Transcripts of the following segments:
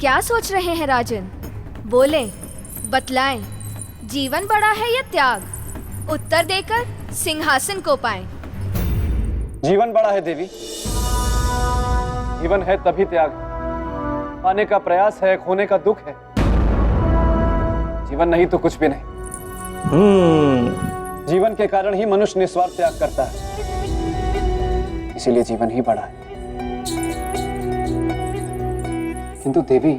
क्या सोच रहे हैं राजन? बोले, बतलाएं, जीवन बड़ा है या त्याग? उत्तर देकर सिंहासन को पाएं। जीवन बड़ा है देवी। जीवन है तभी त्याग, पाने का प्रयास है, खोने का दुख है। जीवन नहीं तो कुछ भी नहीं। जीवन के कारण ही मनुष्य निस्वार्थ त्याग करता है, इसीलिए जीवन ही बड़ा है। किंतु देवी,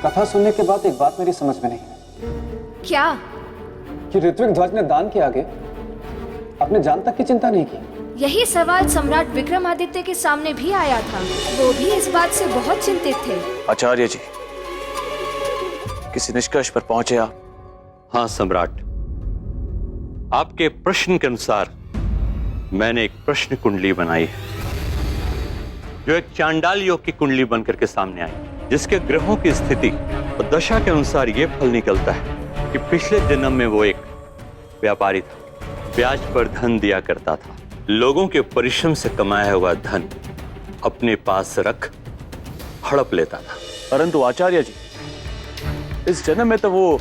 कथा सुनने के बाद एक बात मेरी समझ में नहीं है। क्या? कि ऋत्विक ध्वज ने दान के आगे अपने जान तक की चिंता नहीं की। यही सवाल सम्राट विक्रमादित्य के सामने भी आया था। वो भी इस बात से बहुत चिंतित थे। आचार्य जी, किसी निष्कर्ष पर पहुंचे आप? हाँ सम्राट, आपके प्रश्न के अनुसार मैंने एक प्रश्न कुंडली बनाई है, जो एक चांडाल योग की कुंडली बनकर के सामने आई, जिसके ग्रहों की स्थिति और दशा के अनुसार यह फल निकलता है कि पिछले जन्म में वो एक व्यापारी था, ब्याज पर धन दिया करता था, लोगों के परिश्रम से कमाया हुआ धन अपने पास रख हड़प लेता था। परंतु आचार्य जी, इस जन्म में तो वो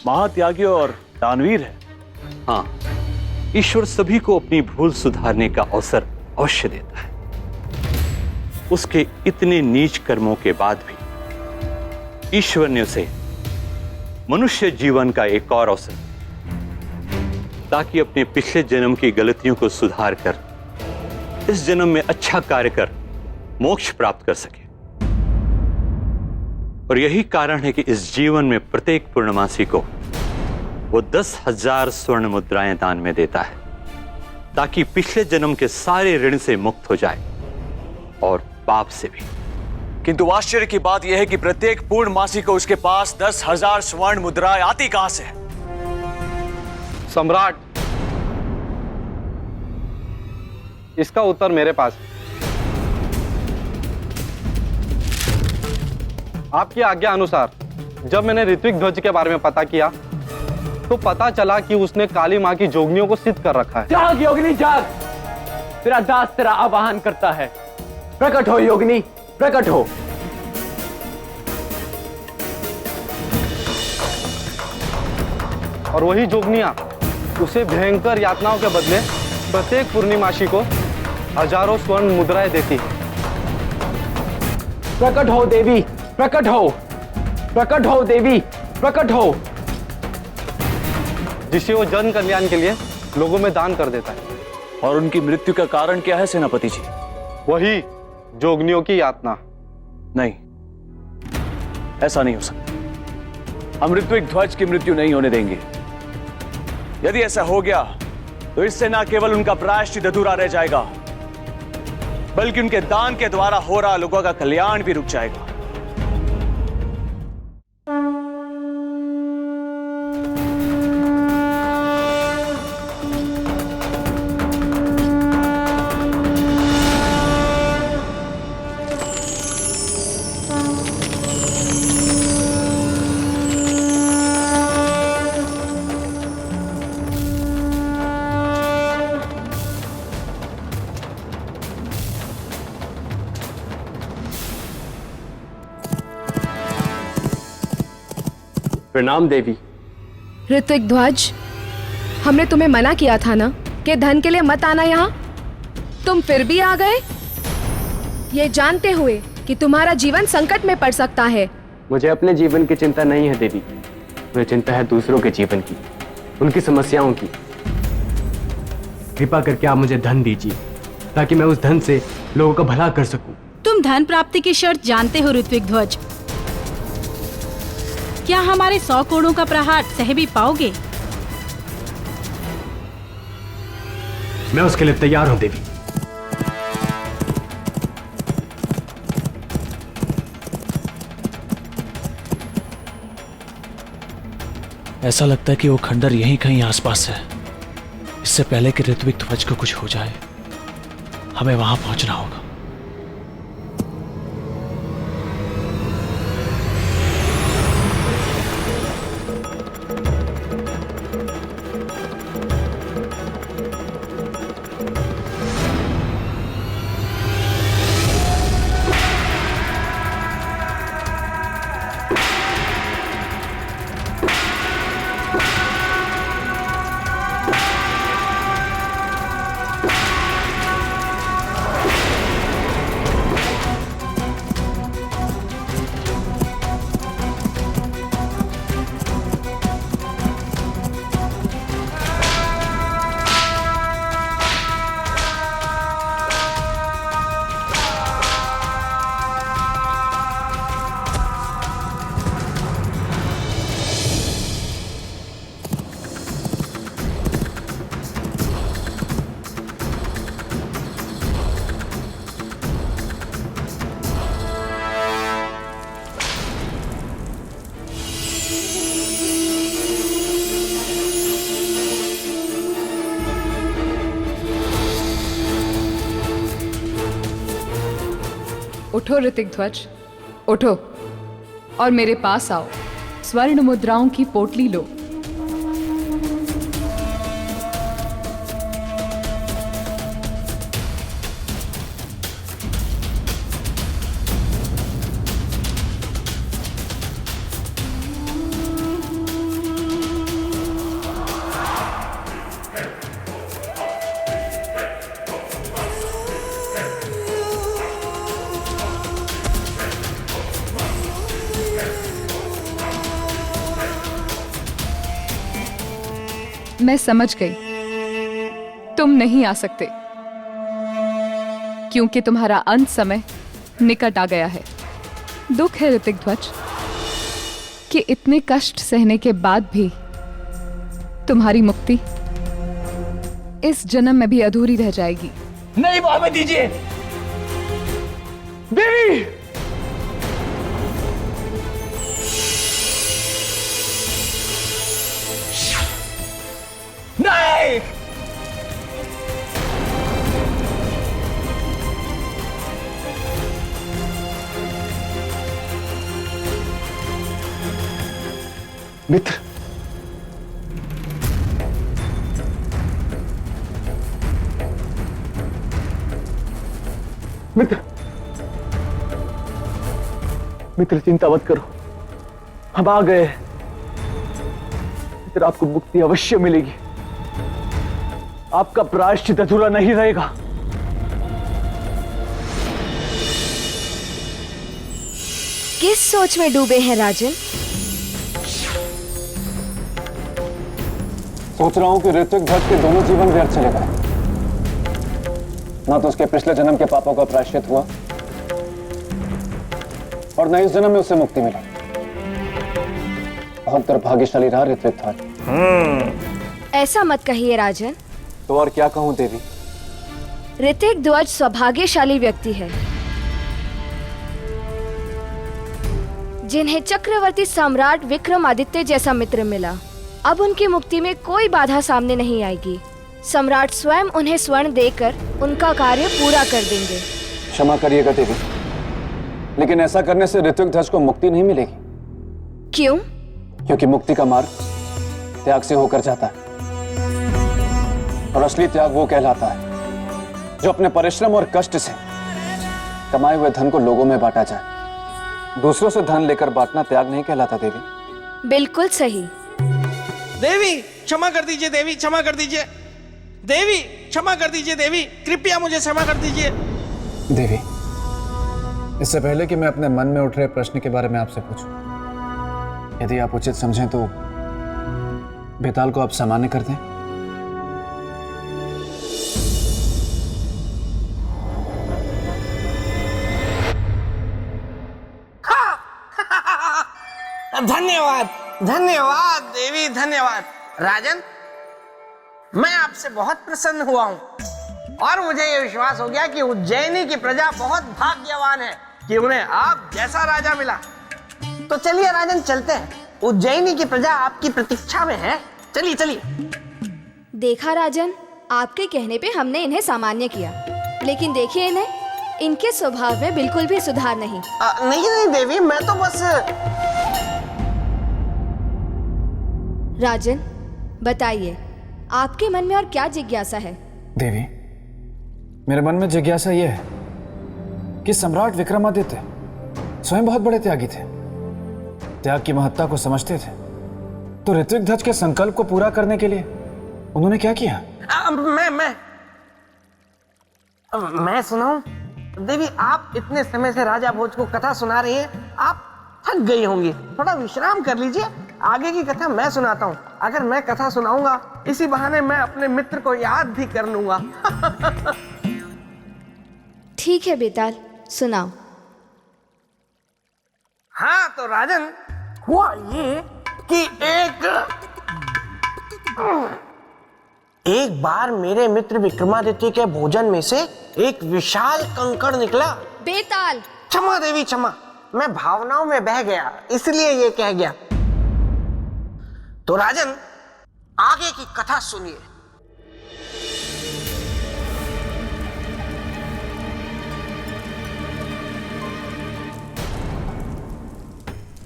महात्यागी और दानवीर है। हाँ, ईश्वर सभी को अपनी भूल सुधारने का अवसर अवश्य देता है। उसके इतने नीच कर्मों के बाद भी ईश्वर ने उसे मनुष्य जीवन का एक और अवसर, ताकि अपने पिछले जन्म की गलतियों को सुधार कर इस जन्म में अच्छा कार्य कर मोक्ष प्राप्त कर सके। और यही कारण है कि इस जीवन में प्रत्येक पूर्णमासी को वो 10,000 स्वर्ण मुद्राएं दान में देता है, ताकि पिछले जन्म के सारे ऋण से मुक्त हो जाए और पाप से भी। किंतु आश्चर्य की बात यह है कि प्रत्येक पूर्णमासी को उसके पास 10,000 स्वर्ण मुद्राएं आती कहां से? सम्राट, इसका उत्तर मेरे पास है। आपकी आज्ञा अनुसार जब मैंने ऋत्विक ध्वज के बारे में पता किया तो पता चला कि उसने काली मां की जोगनियों को सिद्ध कर रखा है। जाग योगिनी जाग, तेरा दास तेरा आवाहन करता है। प्रकट हो योगिनी, प्रकट हो। और वही जोगनियां उसे भयंकर यातनाओं के बदले प्रत्येक पूर्णिमासी को हजारों स्वर्ण मुद्राएं देती है। प्रकट हो देवी, प्रकट हो, प्रकट हो देवी, प्रकट हो। जिसे वो जन कल्याण के लिए लोगों में दान कर देता है। और उनकी मृत्यु का कारण क्या है सेनापति जी? वही जोगनियों की यातना। नहीं, ऐसा नहीं हो सकता। हम ऋत्विक ध्वज की मृत्यु नहीं होने देंगे। यदि ऐसा हो गया तो इससे न केवल उनका प्रायश्चित अधूरा रह जाएगा, बल्कि उनके दान के द्वारा हो रहा लोगों का कल्याण भी रुक जाएगा। प्रणाम देवी। ऋत्विक ध्वज, हमने तुम्हें मना किया था ना कि धन के लिए मत आना यहाँ। तुम फिर भी आ गए, ये जानते हुए कि तुम्हारा जीवन संकट में पड़ सकता है। मुझे अपने जीवन की चिंता नहीं है देवी, मुझे चिंता है दूसरों के जीवन की, उनकी समस्याओं की। कृपा करके आप मुझे धन दीजिए ताकि मैं उस धन से लोगों का भला कर सकूं। तुम धन प्राप्ति की शर्त जानते हो ऋत्विक ध्वज। क्या हमारे 100 कोड़ों का प्रहार सह भी पाओगे? मैं उसके लिए तैयार हूं देवी। ऐसा लगता है कि वो खंडर यहीं कहीं आसपास है। इससे पहले कि ऋत्विक ध्वज को कुछ हो जाए, हमें वहां पहुंचना होगा। उठो ऋतिक ध्वज, उठो और मेरे पास आओ। स्वर्ण मुद्राओं की पोटली लो। मैं समझ गई, तुम नहीं आ सकते क्योंकि तुम्हारा अंत समय निकट आ गया है। दुख है ऋतिक ध्वज कि इतने कष्ट सहने के बाद भी तुम्हारी मुक्ति इस जन्म में भी अधूरी रह जाएगी। नहीं भावे दीजिए देवी। नहीं, मित्र, मित्र, मित्र चिंता मत करो, हम आ गए। मित्र आपको मुक्ति अवश्य मिलेगी, आपका प्रायश्चित अधूरा नहीं रहेगा। किस सोच में डूबे हैं राजन? सोच रहा हूं कि ऋत्विक ध्वज के दोनों जीवन व्यर्थ चले गए। ना तो उसके पिछले जन्म के पापों का प्रायश्चित हुआ और न इस जन्म में उसे मुक्ति मिली। बहुत दुर्भाग्यशाली रहा ऋत्विक ध्वज। ऐसा मत कहिए राजन। तो और क्या कहूं देवी? ऋतिक ध्वज सौभाग्यशाली व्यक्ति है जिन्हें चक्रवर्ती सम्राट विक्रमादित्य जैसा मित्र मिला। अब उनकी मुक्ति में कोई बाधा सामने नहीं आएगी। सम्राट स्वयं उन्हें स्वर्ण देकर उनका कार्य पूरा कर देंगे। क्षमा करिएगा देवी, लेकिन ऐसा करने से ऋत्विक ध्वज को मुक्ति नहीं मिलेगी। क्यों? क्योंकि मुक्ति का मार्ग त्याग से होकर जाता है और असली त्याग वो कहलाता है जो अपने परिश्रम और कष्ट से कमाए हुए धन को लोगों में बांटा जाए। दूसरों से धन लेकर बांटना त्याग नहीं कहलाता देवी। बिल्कुल सही। देवी क्षमा कर दीजिए, देवी क्षमा कर दीजिए, देवी क्षमा कर दीजिए, देवी कृपया मुझे क्षमा कर दीजिए। देवी, इससे पहले कि मैं अपने मन में उठ रहे प्रश्न के बारे में आपसे पूछूं, यदि आप उचित समझें तो बेताल को आप सामान्य कर दें। धन्यवाद धन्यवाद देवी, धन्यवाद। राजन, मैं आपसे बहुत प्रसन्न हुआ हूं और मुझे यह विश्वास हो गया कि उज्जैनी की प्रजा बहुत भाग्यवान है कि उन्हें आप जैसा राजा मिला। तो चलिए राजन, चलते हैं। उज्जैनी की प्रजा आपकी प्रतीक्षा में है। चलिए चलिए। देखा राजन, आपके कहने पे हमने इन्हें सामान्य किया, लेकिन देखिए इन्हें, इनके स्वभाव में बिल्कुल भी सुधार नहीं। नहीं देवी, मैं तो बस। राजन बताइए, आपके मन में और क्या जिज्ञासा है? देवी, मेरे मन में जिज्ञासा यह है कि सम्राट विक्रमादित्य स्वयं बहुत बड़े त्यागी थे, त्याग की महत्ता को समझते थे तो ऋत्विक ध्वज के संकल्प को पूरा करने के लिए उन्होंने क्या किया? मैं सुनाऊं? देवी, आप इतने समय से राजा भोज को कथा सुना रही हैं, आप थक गई होंगी, थोड़ा विश्राम कर लीजिए। आगे की कथा मैं सुनाता हूँ। अगर मैं कथा सुनाऊंगा इसी बहाने मैं अपने मित्र को याद भी कर लूंगा। ठीक है बेताल, सुनाओ। हाँ तो राजन, हुआ ये कि एक बार मेरे मित्र विक्रमादित्य के भोजन में से एक विशाल कंकड़ निकला। बेताल! क्षमा देवी क्षमा, मैं भावनाओं में बह गया इसलिए ये कह गया। तो राजन, आगे की कथा सुनिए।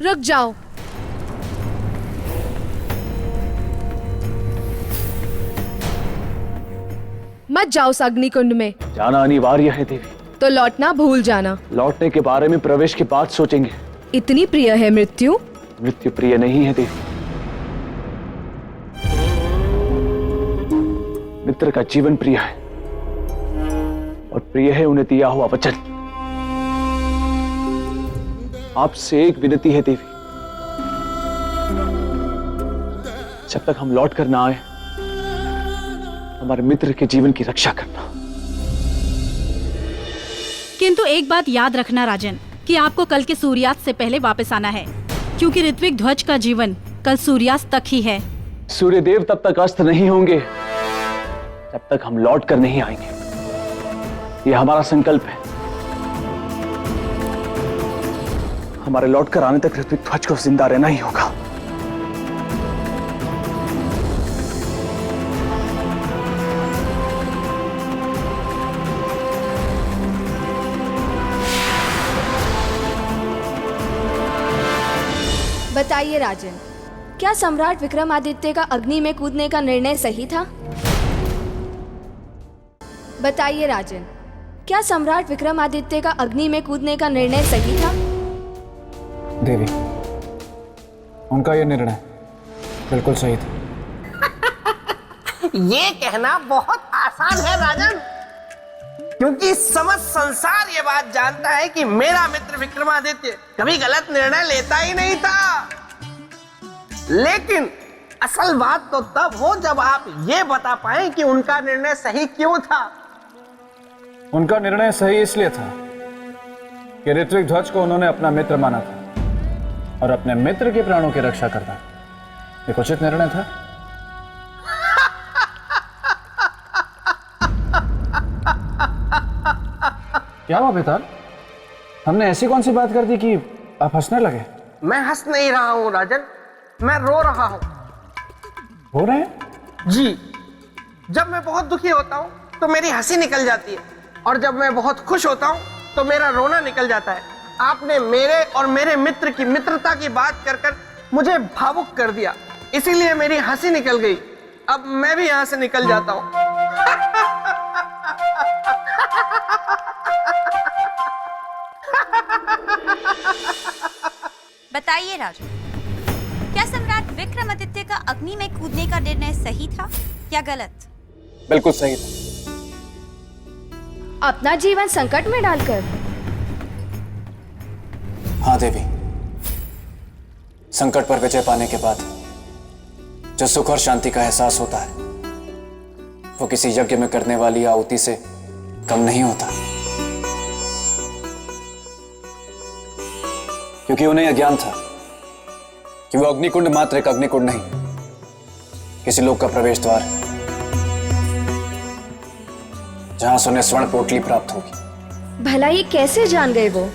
रुक जाओ। मत जाओ उस अग्निकुंड में। जाना अनिवार्य है देवी। तो लौटना भूल जाना। लौटने के बारे में प्रवेश के बाद सोचेंगे। इतनी प्रिय है मृत्यु? मृत्यु प्रिय नहीं है देवी। मित्र का जीवन प्रिय है और प्रिय है उन्हें दिया हुआ वचन। आपसे एक विनती है देवी, जब तक हम लौट कर ना आए हमारे मित्र के जीवन की रक्षा करना। किंतु एक बात याद रखना राजन, कि आपको कल के सूर्यास्त से पहले वापस आना है, क्योंकि ऋत्विक ध्वज का जीवन कल सूर्यास्त तक ही है। सूर्यदेव तब तक अस्त नहीं होंगे जब तक हम लौट कर नहीं आएंगे। यह हमारा संकल्प है। हमारे लौट कर आने तक ऋत्विक ध्वज को जिंदा रहना ही होगा। बताइए राजन, क्या सम्राट विक्रमादित्य का अग्नि में कूदने का निर्णय सही था? बताइए राजन, क्या सम्राट विक्रमादित्य का अग्नि में कूदने का निर्णय सही था? देवी, उनका यह निर्णय बिल्कुल सही था। ये कहना बहुत आसान है राजन, क्योंकि समस्त संसार ये बात जानता है कि मेरा मित्र विक्रमादित्य कभी गलत निर्णय लेता ही नहीं था। लेकिन असल बात तो तब हो जब आप ये बता पाए कि उनका निर्णय सही क्यों था। उनका निर्णय सही इसलिए था कि ऋत्विक ध्वज को उन्होंने अपना मित्र माना था और अपने मित्र के प्राणों की रक्षा करना एक उचित निर्णय था। क्या हुआ बेताल? हमने ऐसी कौन सी बात कर दी कि आप हंसने लगे? मैं हंस नहीं रहा हूं राजन, मैं रो रहा हूं। हो रहे हैं? जी, जब मैं बहुत दुखी होता हूं तो मेरी हंसी निकल जाती है, और जब मैं बहुत खुश होता हूं तो मेरा रोना निकल जाता है। आपने मेरे और मेरे मित्र की मित्रता की बात कर कर मुझे भावुक कर दिया, इसीलिए मेरी हंसी निकल गई। अब मैं भी यहां से निकल जाता हूं। बताइए राजन, क्या सम्राट विक्रमादित्य का अग्नि में कूदने का निर्णय सही था या गलत? बिल्कुल सही था। अपना जीवन संकट में डालकर? हाँ देवी, संकट पर विजय पाने के बाद जो सुख और शांति का एहसास होता है वो किसी यज्ञ में करने वाली आहुति से कम नहीं होता, क्योंकि उन्हें यह ज्ञान था कि वो अग्निकुंड मात्र एक अग्निकुंड नहीं, किसी लोक का प्रवेश द्वार है जहां से उन्हें स्वर्ण पोटली प्राप्त होगी। भला ये कैसे जान गए वो?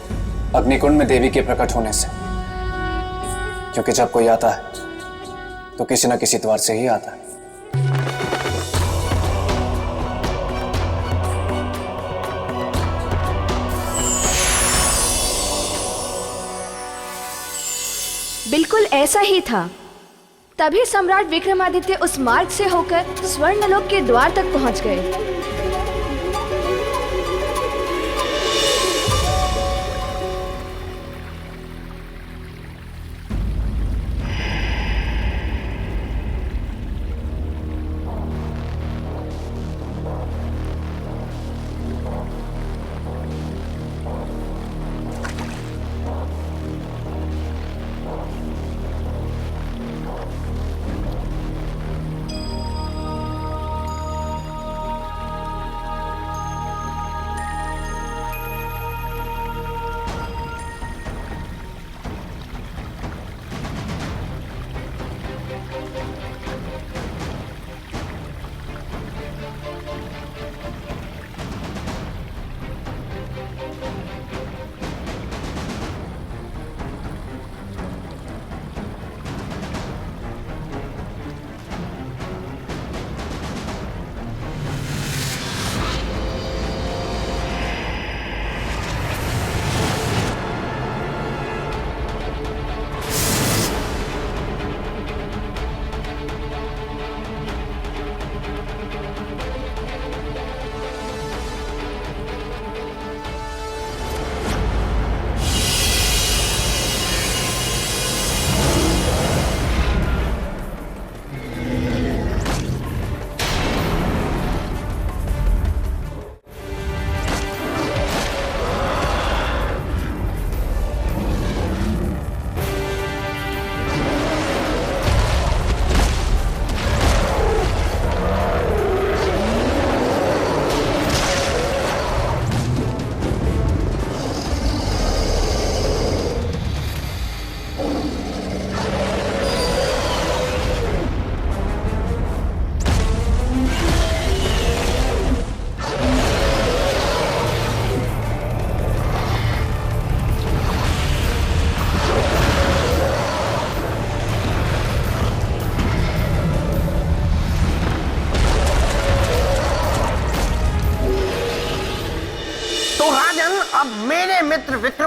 अग्निकुंड में देवी के प्रकट होने से, क्योंकि जब कोई आता है तो किसी न किसी द्वार से ही आता है। बिल्कुल ऐसा ही था। तभी सम्राट विक्रमादित्य उस मार्ग से होकर स्वर्णलोक के द्वार तक पहुंच गए।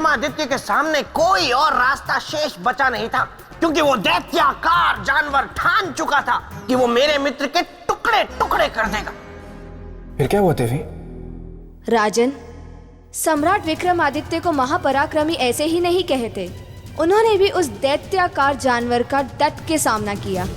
विक्रमादित्य के सामने कोई और रास्ता शेष बचा नहीं था, क्योंकि वो दैत्याकार जानवर ठान चुका था कि वो मेरे मित्र के टुकड़े टुकड़े कर देगा। फिर क्या हुआ देवी? राजन, सम्राट विक्रमादित्य को महापराक्रमी ऐसे ही नहीं कहते। उन्होंने भी उस दैत्याकार जानवर का डट के सामना किया।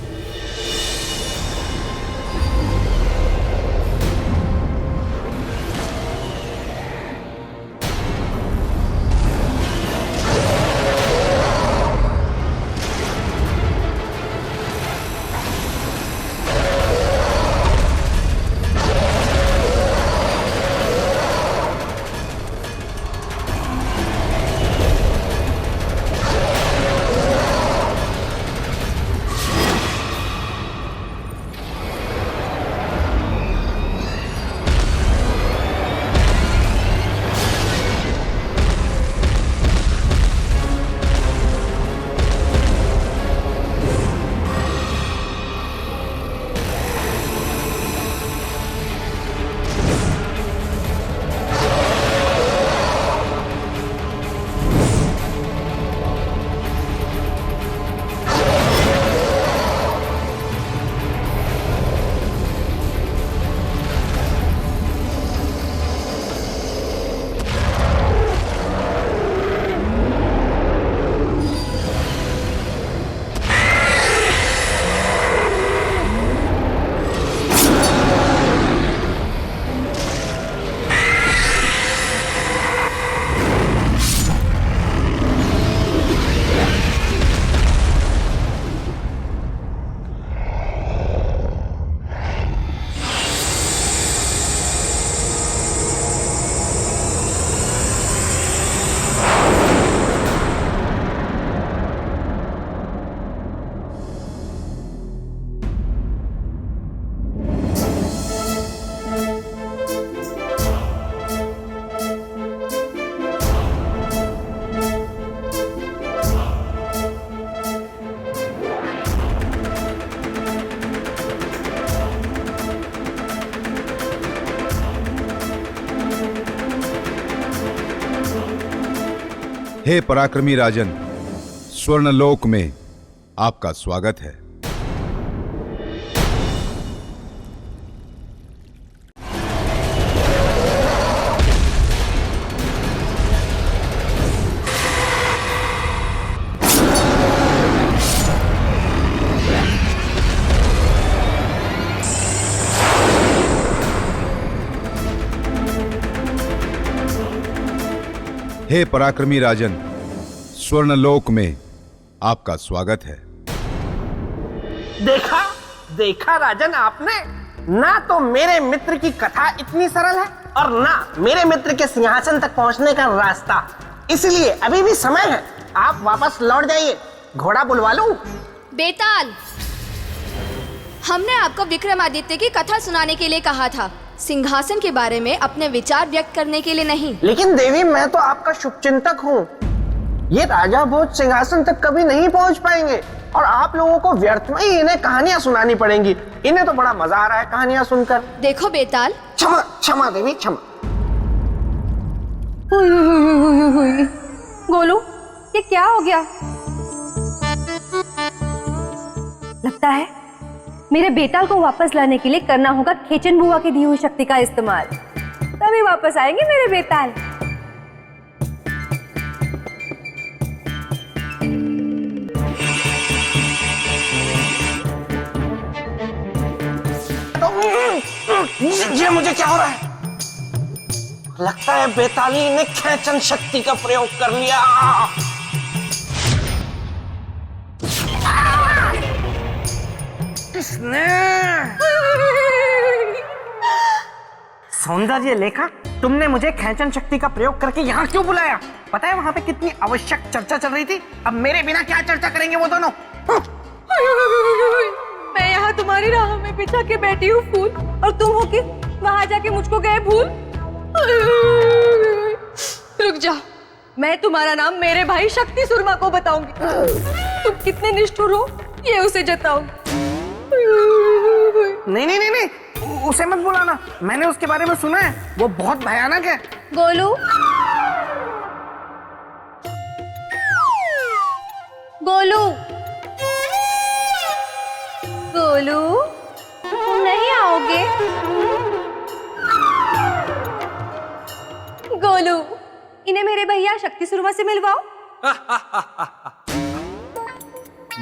हे पराक्रमी राजन, स्वर्णलोक में आपका स्वागत है। हे पराक्रमी राजन, स्वर्णलोक में आपका स्वागत है। देखा देखा राजन आपने, ना तो मेरे मित्र की कथा इतनी सरल है और ना मेरे मित्र के सिंहासन तक पहुंचने का रास्ता। इसलिए अभी भी समय है, आप वापस लौट जाइए। घोड़ा बुलवा लूं? बेताल, हमने आपको विक्रमादित्य की कथा सुनाने के लिए कहा था, सिंहासन के बारे में अपने विचार व्यक्त करने के लिए नहीं। लेकिन देवी, मैं तो आपका शुभचिंतक हूँ। ये राजा भोज सिंहासन तक कभी नहीं पहुँच पाएंगे और आप लोगों को व्यर्थ में ही इन्हें कहानियां सुनानी पड़ेंगी। इन्हें तो बड़ा मजा आ रहा है कहानियां सुनकर। देखो बेताल, क्षमा क्षमा देवी, क्षमा। गोलू, ये क्या हो गया? लगता है मेरे बेताल को वापस लाने के लिए करना होगा खेचन बुआ की दी हुई शक्ति का इस्तेमाल, तभी वापस आएंगे मेरे बेताल। ये मुझे क्या हो रहा है? लगता है बेताली ने खेचन शक्ति का प्रयोग कर लिया। किसने? सौंदर्य लेखा, तुमने मुझे खेचन शक्ति का प्रयोग करके यहाँ क्यों बुलाया? पता है वहाँ पे कितनी आवश्यक चर्चा चल रही थी। अब मेरे बिना क्या चर्चा करेंगे वो दोनों? मैं यहाँ तुम्हारी राह में बिछा के बैठी हूँ फूल, और तुम हो कि वहाँ जाके मुझको गए भूल। रुक जा, मैं तुम्हारा नाम मेरे भाई शक्ति सुरमा को बताऊंगी। तुम कितने निष्ठुर हो ये उसे जताऊंगी। नहीं नहीं नहीं नहीं, उसे मत बुलाना, मैंने उसके बारे में सुना है, वो बहुत भयानक है। गोलू, गोलू, इन्हें मेरे भैया शक्ति सुरमा से मिलवाओ।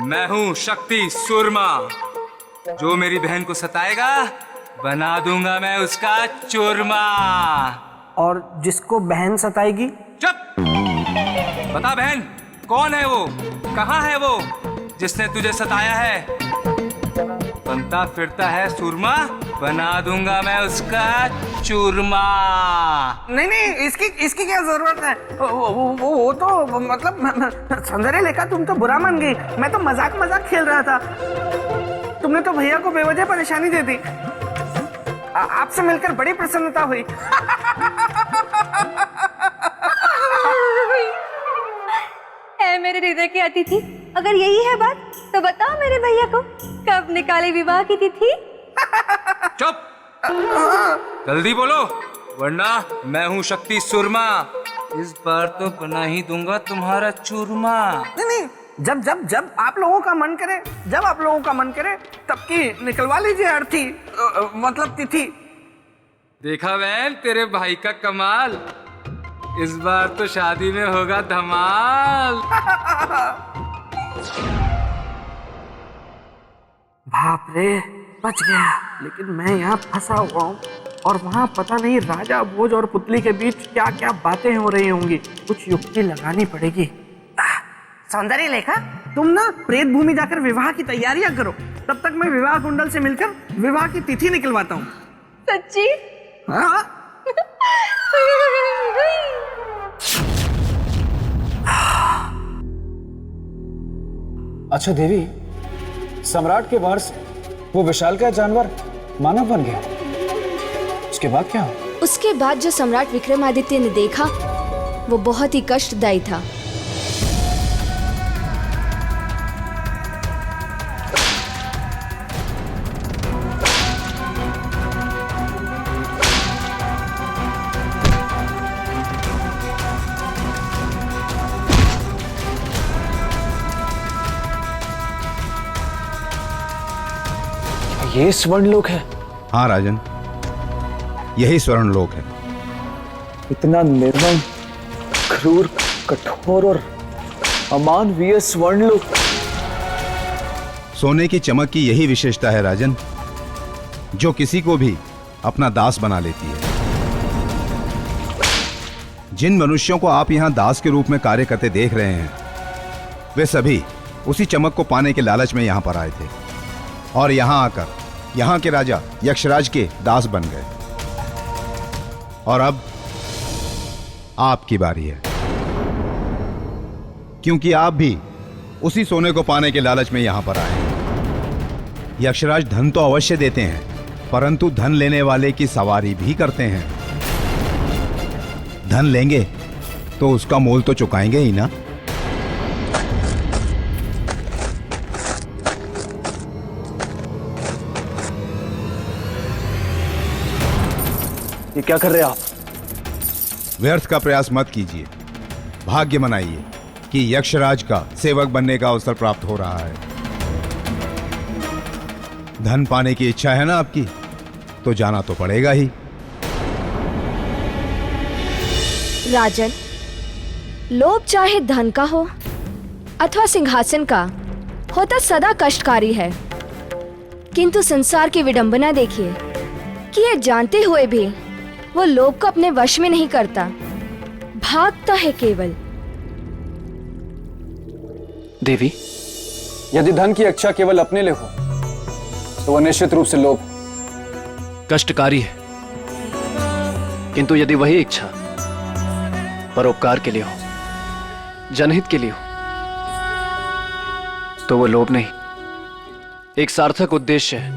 मैं हूँ शक्ति सुरमा। जो मेरी बहन को सताएगा बना दूंगा मैं उसका चूरमा। और जिसको बहन सताएगी? चुप! बता बहन, कौन है वो, कहाँ है वो जिसने तुझे सताया है? बनता फिरता है सुरमा, बना दूंगा मैं उसका चूरमा। नहीं नहीं, इसकी क्या जरूरत है? वो तो मतलब सौंदर्य लेखा, तुम तो बुरा मान गई। मैं तो मजाक खेल रहा था। तुमने तो भैया को बेवजह परेशानी दे दी। आपसे मिलकर बड़ी प्रसन्नता हुई। है मेरे हृदय के अतिथि, अगर यही है बात तो बताओ मेरे भैया को कब निकाले विवाह की तिथि? चुप! जल्दी बोलो, वरना मैं हूँ शक्ति सुरमा। इस बार तो बना ही दूंगा तुम्हारा चूरमा। नहीं, जब आप लोगों का मन करे तब की निकलवा लीजिए अर्थी, मतलब तिथि। देखा बहन तेरे भाई का कमाल। इस बार तो शादी में होगा धमाल। बाप रे, बच गया। लेकिन मैं यहाँ फंसा हुआ हूँ और वहाँ पता नहीं राजा भोज और पुतली के बीच क्या क्या बातें हो रही होंगी। कुछ युक्ति लगानी पड़ेगी। सौंदर्य लेखा, तुम ना प्रेत भूमि जाकर विवाह की तैयारियां करो। तब तक मैं विवाह कुंडल से मिलकर विवाह की तिथि निकलवाता हूँ। सच्ची? हाँ। अच्छा देवी, सम्राट के वार से वो विशालकाय जानवर मानव बन गया, उसके बाद क्या हुआ? उसके बाद जो सम्राट विक्रमादित्य ने देखा वो बहुत ही कष्टदायी था। ये स्वर्णलोक है? हाँ राजन, यही स्वर्णलोक है। इतना निर्मम, क्रूर, कठोर और अमानवीय स्वर्णलोक। सोने की चमक की यही विशेषता है राजन, जो किसी को भी अपना दास बना लेती है। जिन मनुष्यों को आप यहां दास के रूप में कार्य करते देख रहे हैं, वे सभी उसी चमक को पाने के लालच में यहां पर आए थे और यहां आकर यहां के राजा यक्षराज के दास बन गए। और अब आपकी बारी है, क्योंकि आप भी उसी सोने को पाने के लालच में यहां पर आए। यक्षराज धन तो अवश्य देते हैं, परंतु धन लेने वाले की सवारी भी करते हैं। धन लेंगे तो उसका मोल तो चुकाएंगे ही ना। ये क्या कर रहे हैं आप? व्यर्थ का प्रयास मत कीजिए, भाग्य मनाइए कि यक्षराज का सेवक बनने का अवसर प्राप्त हो रहा है। धन पाने की इच्छा है ना आपकी, तो जाना तो पड़ेगा ही। राजन, लोभ चाहे धन का हो अथवा सिंहासन का, होता सदा कष्टकारी है। किंतु संसार की विडंबना देखिए कि ये जानते हुए भी वो लोभ को अपने वश में नहीं करता, भागता है केवल। देवी, यदि धन की इच्छा केवल अपने लिए हो तो वह निश्चित रूप से लोभ कष्टकारी है, किंतु यदि वही इच्छा परोपकार के लिए हो, जनहित के लिए हो, तो वो लोभ नहीं, एक सार्थक उद्देश्य है,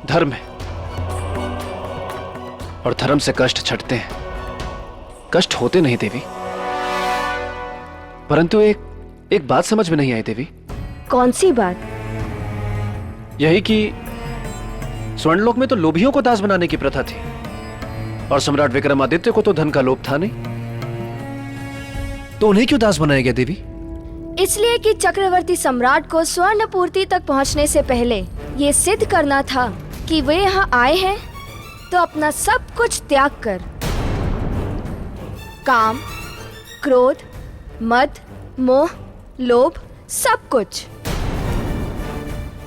धर्म है। और धर्म से कष्ट छटते हैं, कष्ट होते नहीं देवी। परंतु एक बात समझ में नहीं आई देवी। कौन सी बात? यही कि स्वर्णलोक में तो लोभियों को दास बनाने की प्रथा थी, और सम्राट विक्रमादित्य को तो धन का लोभ था नहीं, तो उन्हें क्यों दास बनाया गया देवी? इसलिए कि चक्रवर्ती सम्राट को स्वर्ण पूर्ति तक पहुंचने से पहले ये सिद्ध करना था कि वे यहाँ आए हैं तो अपना सब कुछ त्याग कर काम, क्रोध, मद, मोह, लोभ, सब कुछ।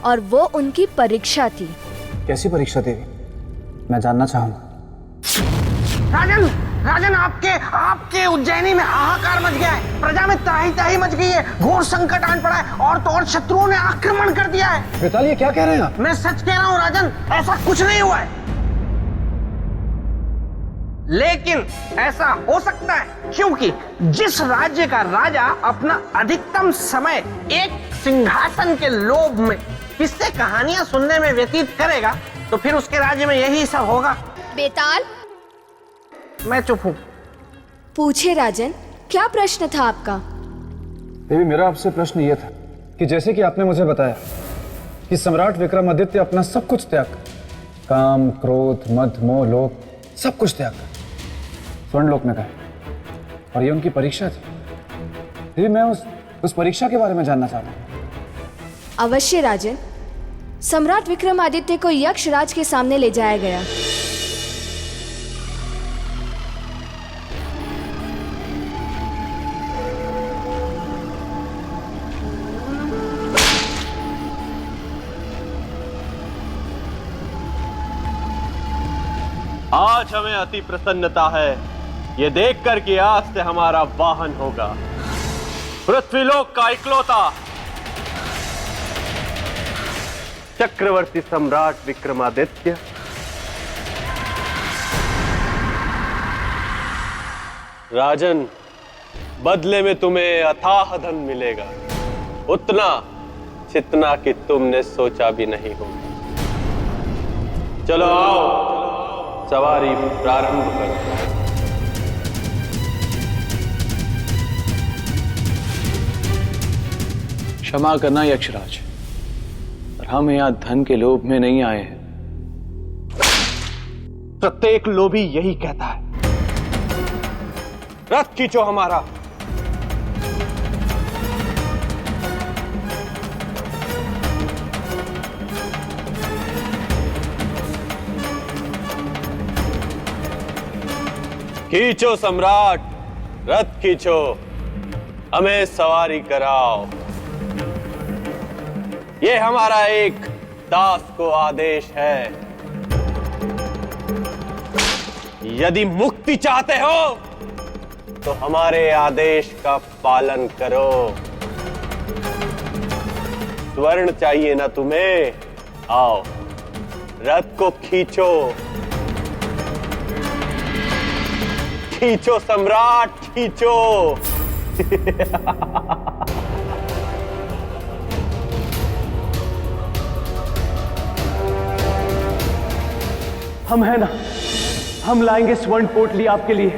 और वो उनकी परीक्षा थी। कैसी परीक्षा देवी? मैं जानना चाहूंगा। राजन, राजन, आपके उज्जैनी में हाहाकार मच गया है। प्रजा में त्राही त्राही मच गई है। घोर संकट आन पड़ा है और तो और शत्रुओं ने आक्रमण कर दिया है। बेताल, ये क्या कह रहे हैं आप? मैं सच कह रहा हूं राजन, ऐसा कुछ नहीं हुआ है। लेकिन ऐसा हो सकता है क्योंकि जिस राज्य का राजा अपना अधिकतम समय एक सिंहासन के लोभ में किससे कहानियां सुनने में व्यतीत करेगा, तो फिर उसके राज्य में यही सब होगा। बेताल, मैं चुप हूं। पूछे राजन, क्या प्रश्न था आपका? देवी, मेरा आपसे प्रश्न यह था कि जैसे कि आपने मुझे बताया कि सम्राट विक्रमादित्य अपना सब कुछ त्याग कर, काम, क्रोध, मद, मोह, लोभ, सब कुछ त्याग कर स्वर्णलोक में गए, और ये उनकी परीक्षा थी। देवी, मैं उस परीक्षा के बारे में जानना चाहता हूं। अवश्य राजन। सम्राट विक्रमादित्य को यक्षराज के सामने ले जाया गया। आज हमें अति प्रसन्नता है ये देखकर कि आज से हमारा वाहन होगा पृथ्वीलोक का इकलौता चक्रवर्ती सम्राट विक्रमादित्य। राजन, बदले में तुम्हें अथाह धन मिलेगा, उतना जितना कि तुमने सोचा भी नहीं होगा। चलो आओ, सवारी प्रारंभ करो। क्षमा करना यक्षराज, पर हम यहाँ धन के लोभ में नहीं आए हैं। प्रत्येक लोभी यही कहता है। रथ खींचो हमारा। खींचो सम्राट, रथ खींचो, हमें सवारी कराओ। ये हमारा एक दास को आदेश है। यदि मुक्ति चाहते हो तो हमारे आदेश का पालन करो। स्वर्ण चाहिए ना तुम्हें? आओ, रथ को खींचो, खींचो सम्राट, खींचो। हम है ना, हम लाएंगे स्वर्ण पोटली आपके लिए।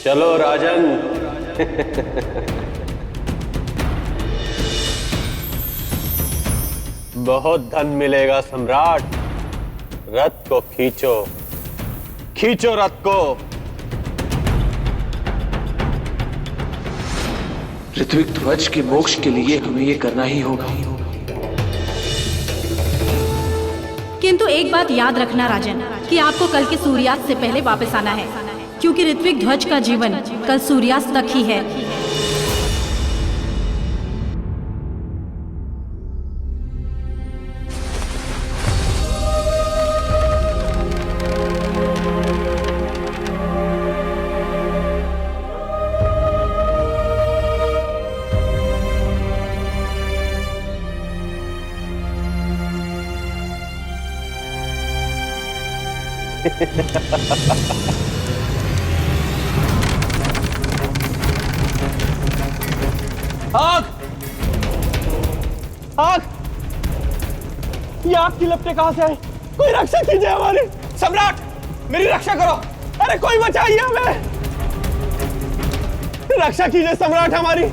चलो राजन। बहुत धन मिलेगा सम्राट। रथ को खींचो, खींचो रथ को। ऋत्विक ध्वज के मोक्ष के लिए हमें ये करना ही होगा। किंतु एक बात याद रखना राजन, कि आपको कल के सूर्यास्त से पहले वापस आना है, क्योंकि ऋत्विक ध्वज का जीवन कल सूर्यास्त तक ही है। आग! आग! ये आग की लपटें कहां से आई? कोई रक्षा कीजिए हमारी। सम्राट, मेरी रक्षा करो। अरे कोई बचाइए हमें। रक्षा कीजिए सम्राट हमारी।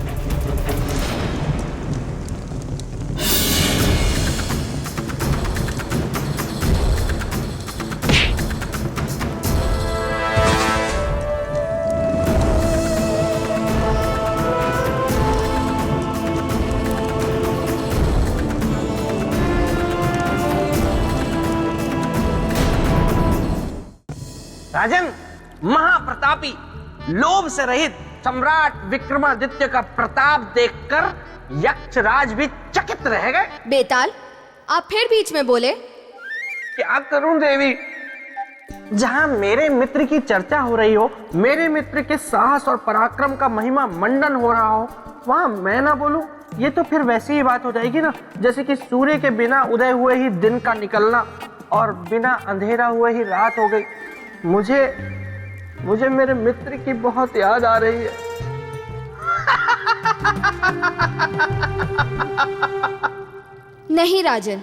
राजन, महाप्रतापी लोभ से रहित सम्राट विक्रमादित्य का प्रताप देखकर यक्षराज भी चकित रह गए। बेताल, आप फिर बीच में बोले। क्या करूं देवी, जहां मेरे मित्र की चर्चा हो रही हो, मेरे मित्र के साहस और पराक्रम का महिमा मंडन हो रहा हो, वहां मैं ना बोलूं, ये तो फिर वैसी ही बात हो जाएगी ना, जैसे कि सूर्य के बिना उदय हुए ही दिन का निकलना और बिना अंधेरा हुए ही रात हो गई। मुझे मेरे मित्र की बहुत याद आ रही है। नहीं राजन,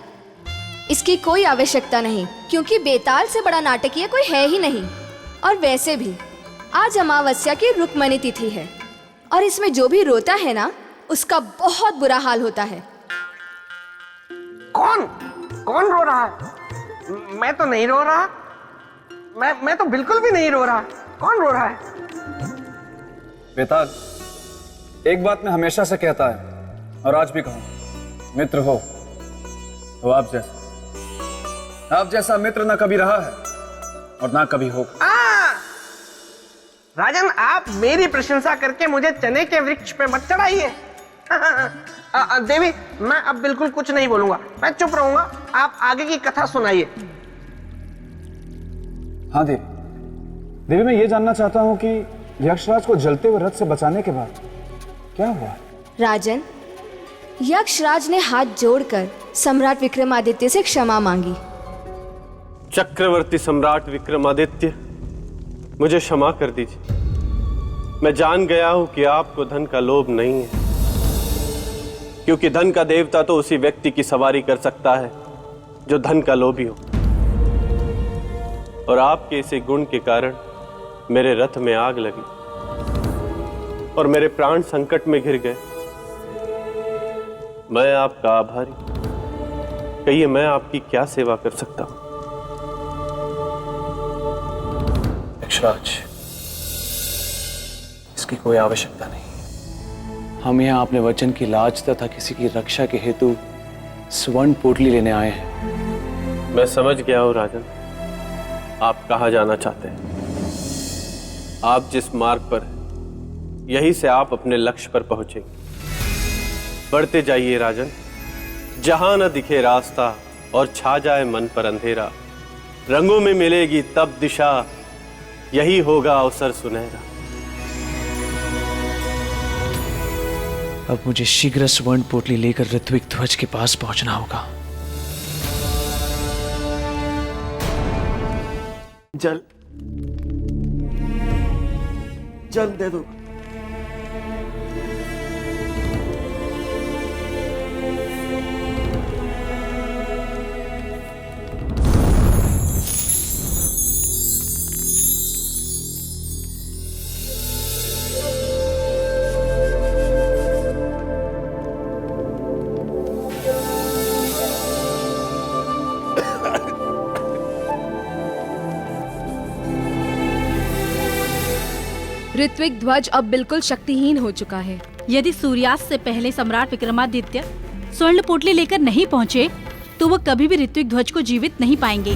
इसकी कोई आवश्यकता नहीं, क्योंकि बेताल से बड़ा नाटकीय कोई है ही नहीं। और वैसे भी आज अमावस्या की रुक्मणी तिथि है, और इसमें जो भी रोता है ना, उसका बहुत बुरा हाल होता है। कौन रो रहा है? मैं तो नहीं रो रहा। मैं तो बिल्कुल भी नहीं रो रहा। कौन रो रहा है? बेताल, एक बात मैं हमेशा से कहता है और आज भी कहूं, मित्र हो तो आप जैसा मित्र ना कभी रहा है और ना कभी होगा। राजन, आप मेरी प्रशंसा करके मुझे चने के वृक्ष पे मत चढ़ाइए। देवी, मैं अब बिल्कुल कुछ नहीं बोलूंगा, मैं चुप रहूंगा। आप आगे की कथा सुनाइए। हाँ देवी, मैं ये जानना चाहता हूं कि यक्षराज को जलते हुए रथ से बचाने के बाद क्या हुआ? राजन, यक्षराज ने हाथ जोड़कर सम्राट विक्रमादित्य से क्षमा मांगी। चक्रवर्ती सम्राट विक्रमादित्य, मुझे क्षमा कर दीजिए। मैं जान गया हूं कि आपको धन का लोभ नहीं है, क्योंकि धन का देवता तो उसी व्यक्ति की सवारी कर सकता है जो धन का लोभी हो। और आपके इसी गुण के कारण मेरे रथ में आग लगी और मेरे प्राण संकट में घिर गए। मैं आपका आभारी। कहिए, मैं आपकी क्या सेवा कर सकता हूं? यक्षराज, इसकी कोई आवश्यकता नहीं। हम यहाँ अपने वचन की लाज तथा किसी की रक्षा के हेतु स्वर्ण पोटली लेने आए हैं। मैं समझ गया हूं राजन, आप कहाँ जाना चाहते हैं। आप जिस मार्ग पर हैं, यहीं से आप अपने लक्ष्य पर पहुंचेंगे। बढ़ते जाइए राजन, जहां न दिखे रास्ता और छा जाए मन पर अंधेरा, रंगों में मिलेगी तब दिशा, यही होगा अवसर सुनहरा। अब मुझे शीघ्र स्वर्ण पोटली लेकर ऋत्विक ध्वज के पास पहुंचना होगा। जल दे दो। ऋत्विक ध्वज अब बिल्कुल शक्तिहीन हो चुका है। यदि सूर्यास्त से पहले सम्राट विक्रमादित्य स्वर्ण पोटली लेकर नहीं पहुँचे, तो वो कभी भी ऋत्विक ध्वज को जीवित नहीं पाएंगे।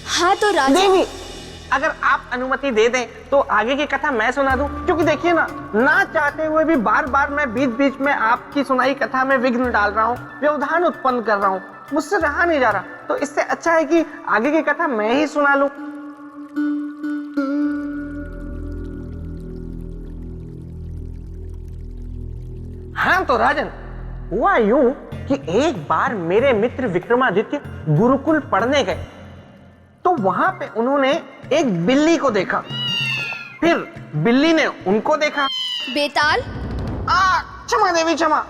हाँ तो देवी, अगर आप अनुमति दे दें तो आगे की कथा मैं सुना दूं, क्योंकि देखिए ना चाहते हुए भी बार बार मैं बीच बीच में आपकी सुनाई कथा में विघ्न डाल रहा हूँ, व्यवधान उत्पन्न कर रहा हूँ, मुझसे रहा नहीं जा रहा। तो इससे अच्छा है कि आगे की कथा मैं ही सुना लूं। हाँ तो राजन, हुआ यूं कि एक बार मेरे मित्र विक्रमादित्य गुरुकुल पढ़ने गए, तो वहां पे उन्होंने एक बिल्ली को देखा, फिर बिल्ली ने उनको देखा। बेताल, क्षमा देवी क्षमा,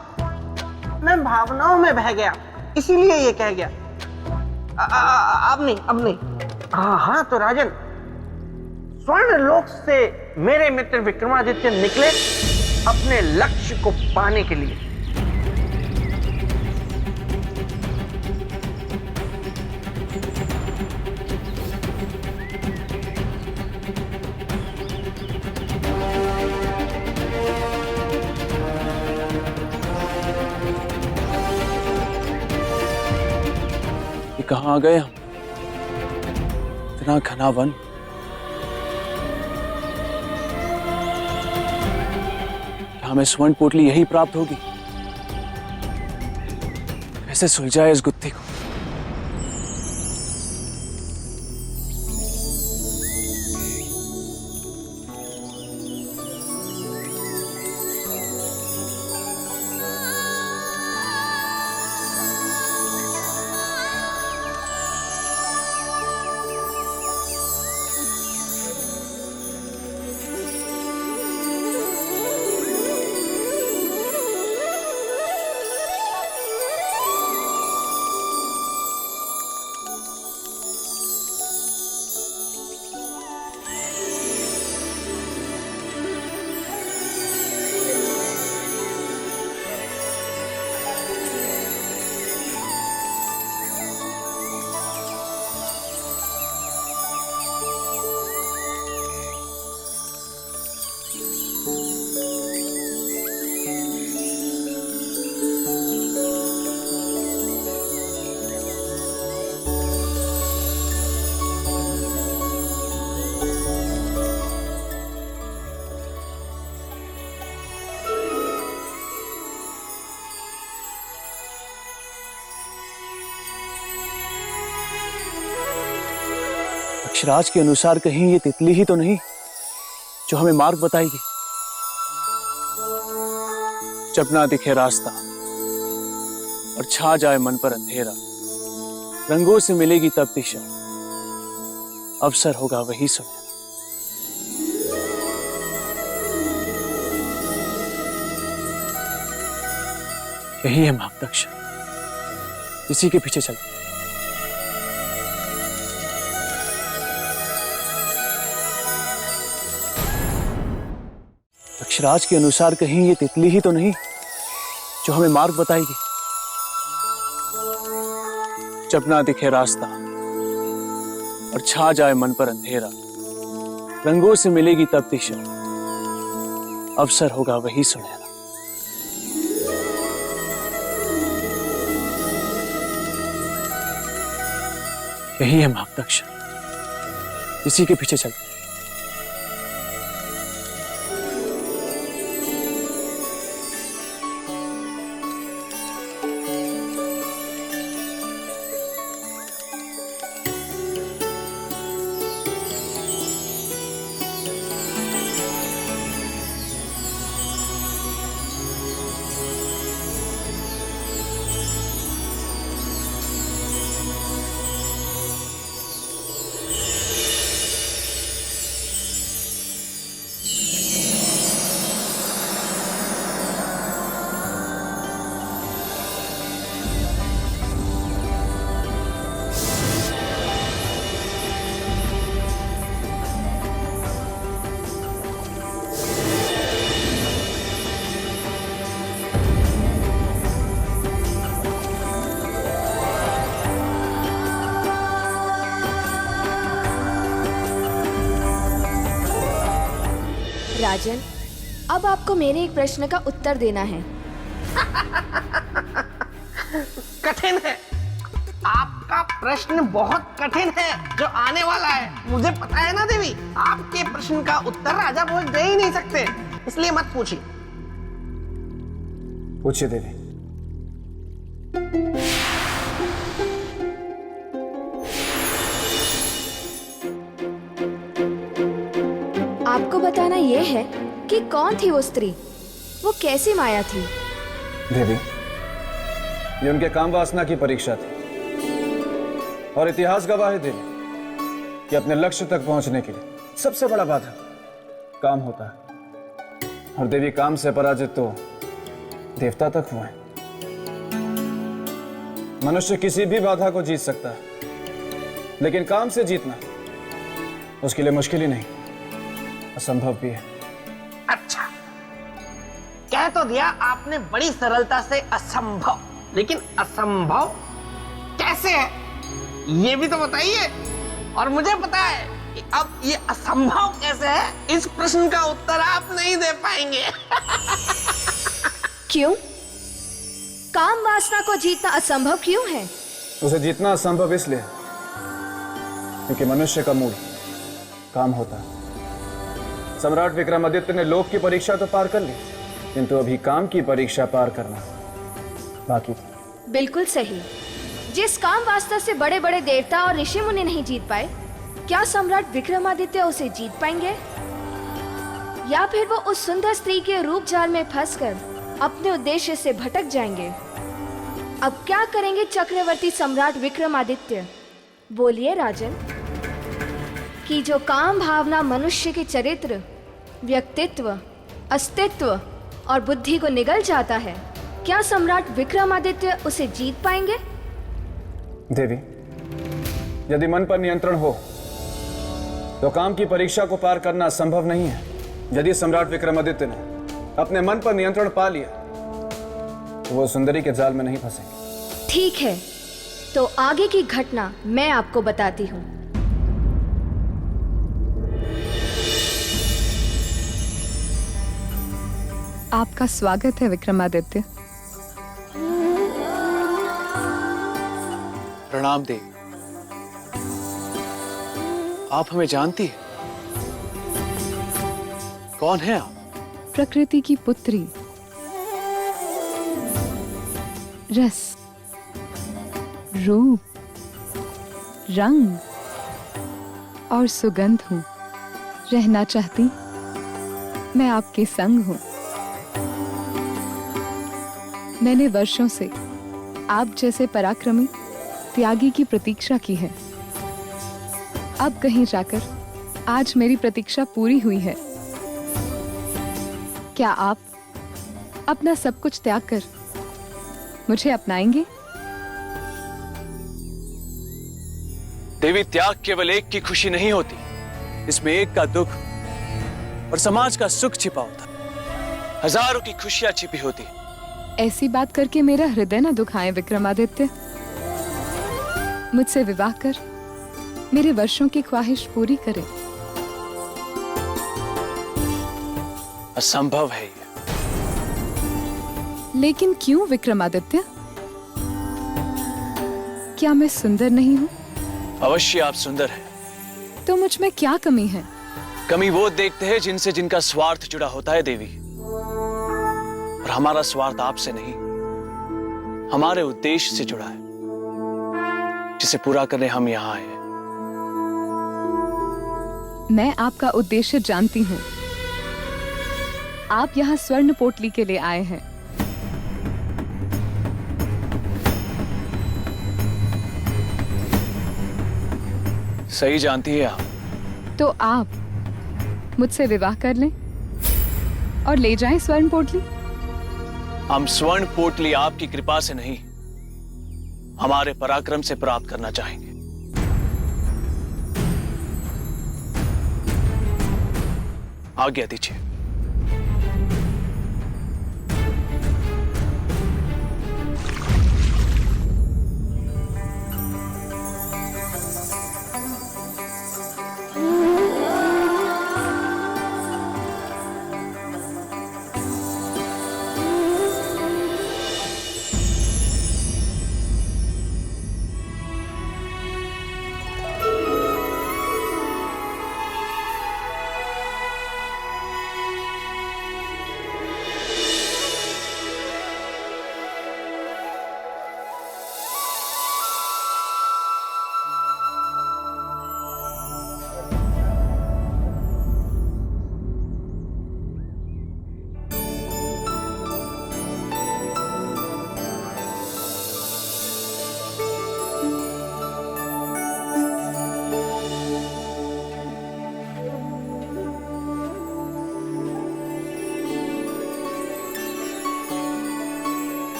मैं भावनाओं में बह गया, इसीलिए ये कह गया। अब नहीं। हाँ तो राजन, स्वर्ण लोक से मेरे मित्र विक्रमादित्य निकले अपने लक्ष्य को पाने के लिए। ये कहाँ आ गए हम? इतना घना वन। हमें स्वर्ण पोटली यही प्राप्त होगी? कैसे सुलझाए इस गुत्थी को? अक्षराज के अनुसार कहीं ये तितली ही तो नहीं जो हमें मार्ग बताएगी? जब ना दिखे रास्ता और छा जाए मन पर अंधेरा, रंगों से मिलेगी तब दिशा, अवसर होगा वही सुने। यही है मार्गदर्शन, इसी के पीछे चल। अक्षराज के अनुसार कहीं ये तितली ही तो नहीं जो हमें मार्ग बताएगी? जब ना दिखे रास्ता और छा जाए मन पर अंधेरा, रंगों से मिलेगी तब दिशा, अवसर होगा वही सुनहरा। यही है मार्गदर्शन, इसी के पीछे चल। राजन, अब आपको मेरे एक प्रश्न का उत्तर देना है। कठिन है, आपका प्रश्न बहुत कठिन है जो आने वाला है। मुझे पता है ना देवी, आपके प्रश्न का उत्तर राजा भोज दे ही नहीं सकते, इसलिए मत पूछिए। पूछिए देवी। आपको बताना यह है कि कौन थी वो स्त्री, वो कैसी माया थी? देवी, ये उनके काम वासना की परीक्षा थी और इतिहास गवाह है देवी कि अपने लक्ष्य तक पहुंचने के लिए सबसे बड़ा बाधा काम होता है, और देवी काम से पराजित तो देवता तक हुए। मनुष्य किसी भी बाधा को जीत सकता है, लेकिन काम से जीतना उसके लिए मुश्किल ही नहीं। असंभव भी है। अच्छा, कह तो दिया आपने बड़ी सरलता से असंभव, लेकिन असंभव कैसे है ये भी तो बताइए। और मुझे पता है कि अब ये असंभव कैसे है, इस प्रश्न का उत्तर आप नहीं दे पाएंगे। क्यों? काम वासना को जीतना असंभव क्यों है? उसे जीतना असंभव इसलिए क्योंकि मनुष्य का मूल काम होता है। सम्राट विक्रमादित्य ने लोक की परीक्षा तो पार कर ली, किंतु अभी काम की परीक्षा पार करना बाकी था। बिल्कुल सही। जिस काम वासना से बड़े बड़े देवता और ऋषि मुनि नहीं जीत पाए, क्या सम्राट विक्रमादित्य उसे जीत पाएंगे? या फिर वो उस सुंदर स्त्री के रूप जाल में फंसकर अपने उद्देश्य से भटक जाएंगे? अब क्या करेंगे चक्रवर्ती सम्राट विक्रमादित्य? बोलिए राजन। कि जो काम भावना मनुष्य के चरित्र, व्यक्तित्व, अस्तित्व और बुद्धि को निगल जाता है, क्या सम्राट विक्रमादित्य उसे जीत पाएंगे? देवी, यदि मन पर नियंत्रण हो तो काम की परीक्षा को पार करना संभव नहीं है। यदि सम्राट विक्रमादित्य ने अपने मन पर नियंत्रण पा लिया तो वो सुंदरी के जाल में नहीं फंसेंगे। ठीक है, तो आगे की घटना मैं आपको बताती हूँ। आपका स्वागत है विक्रमादित्य। प्रणाम देवी। आप हमें जानती हैं? कौन है आप? प्रकृति की पुत्री, रस, रूप, रंग और सुगंध हूं। रहना चाहती मैं आपके संग हूं। मैंने वर्षों से आप जैसे पराक्रमी त्यागी की प्रतीक्षा की है। अब कहीं जाकर आज मेरी प्रतीक्षा पूरी हुई है। क्या आप अपना सब कुछ त्याग कर मुझे अपनाएंगे? देवी, त्याग केवल एक की खुशी नहीं होती, इसमें एक का दुख और समाज का सुख छिपा होता। हजारों की खुशियां छिपी होती। ऐसी बात करके मेरा हृदय न दुखाए विक्रमादित्य। मुझसे विवाह कर मेरे वर्षों की ख्वाहिश पूरी करें। असंभव है ये। लेकिन क्यों विक्रमादित्य? क्या मैं सुंदर नहीं हूं? अवश्य आप सुंदर हैं। तो मुझ में क्या कमी है? कमी वो देखते हैं जिनसे जिनका स्वार्थ जुड़ा होता है देवी। और हमारा स्वार्थ आपसे नहीं, हमारे उद्देश्य से जुड़ा है, जिसे पूरा करने हम यहां आए हैं। मैं आपका उद्देश्य जानती हूं। आप यहाँ स्वर्ण पोटली के लिए आए हैं। सही जानती है आप। तो आप मुझसे विवाह कर लें और ले जाएं स्वर्ण पोटली। हम स्वर्ण पोटली आपकी कृपा से नहीं, हमारे पराक्रम से प्राप्त करना चाहेंगे। आज्ञा दीजिए।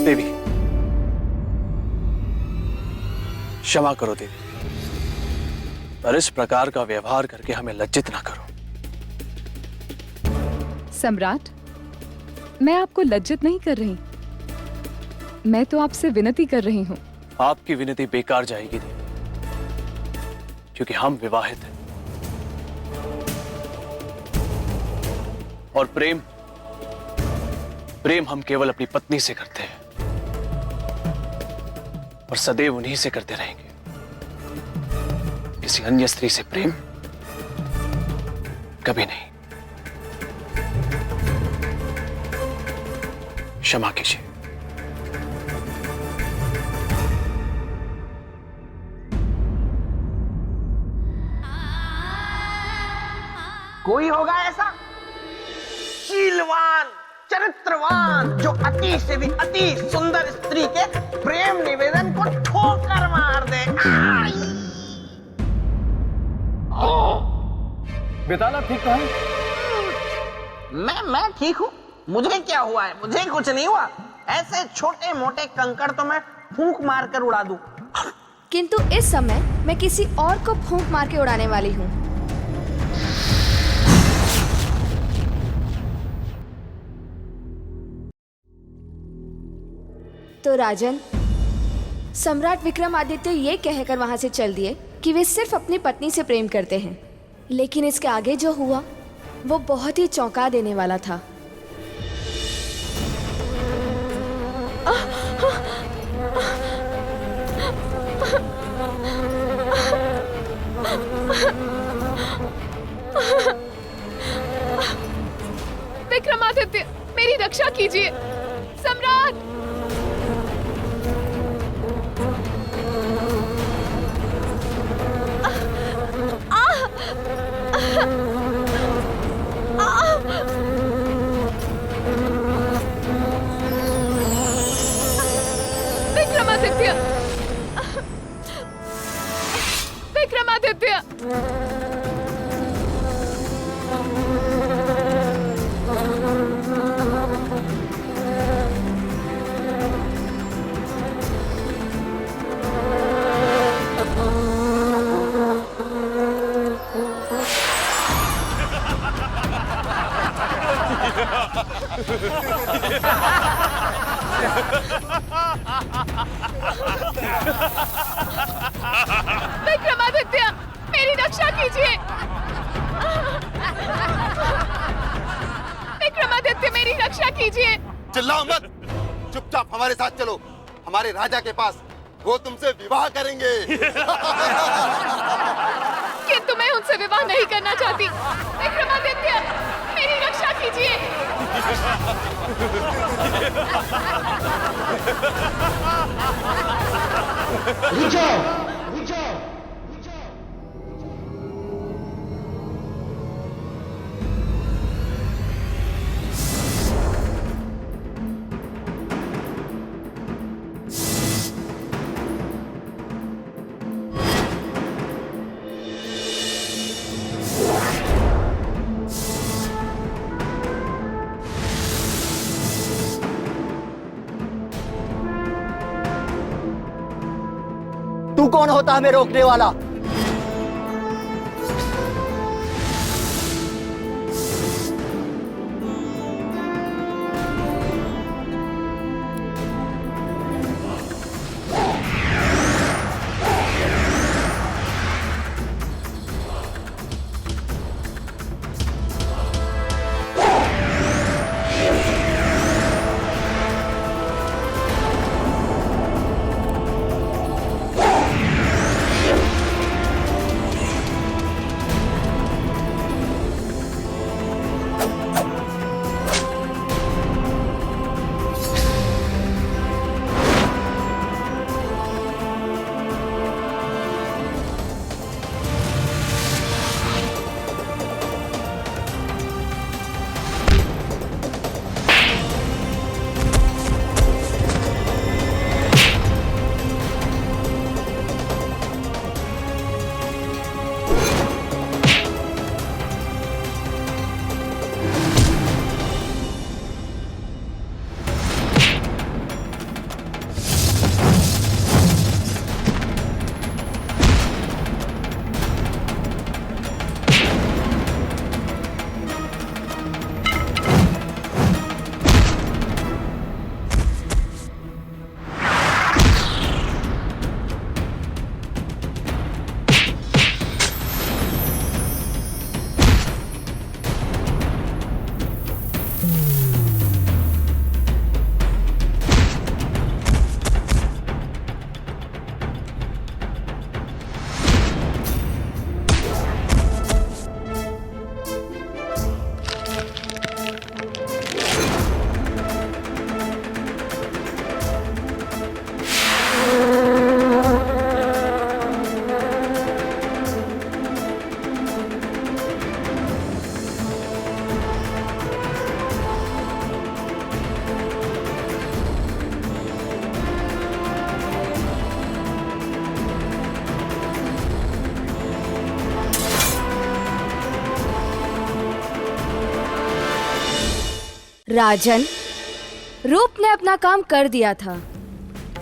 देवी, क्षमा करो देवी, पर इस प्रकार का व्यवहार करके हमें लज्जित ना करो। सम्राट, मैं आपको लज्जित नहीं कर रही, मैं तो आपसे विनती कर रही हूँ। आपकी विनती बेकार जाएगी देवी, क्योंकि हम विवाहित हैं और प्रेम हम केवल अपनी पत्नी से करते हैं और सदैव उन्हीं से करते रहेंगे। किसी अन्य स्त्री से प्रेम कभी नहीं। क्षमा कीजिए। कोई होगा ऐसा शीलवान, चरित्रवान, जो अति से भी अति सुंदर स्त्री के प्रेम निवेदन को ठोकर मार दे। बेताल, आप ठीक तो हैं? मैं ठीक हूँ। मुझे क्या हुआ है? मुझे कुछ नहीं हुआ। ऐसे छोटे मोटे कंकड़ तो मैं फूंक मार कर उड़ा दूं। किंतु इस समय मैं किसी और को फूंक मार के उड़ाने वाली हूँ। तो राजन, सम्राट विक्रमादित्य ये कहकर वहां से चल दिए कि वे सिर्फ अपनी पत्नी से प्रेम करते हैं, लेकिन इसके आगे जो हुआ वो बहुत ही चौंका देने वाला था। विक्रमादित्य, मेरी रक्षा कीजिए। सम्राट, विक्रमादित्य, विक्रमादित्य, विक्रमादित्य, मेरी रक्षा कीजिए। विक्रमादित्य, मेरी रक्षा कीजिए। चिल्लाओ मत, चुपचाप हमारे साथ चलो। हमारे राजा के पास, वो तुमसे विवाह करेंगे। किंतु मैं उनसे विवाह नहीं करना चाहती। विक्रमादित्य, मेरी रक्षा कीजिए। रुको, तू कौन होता है हमें रोकने वाला? राजन, रूप ने अपना काम कर दिया था।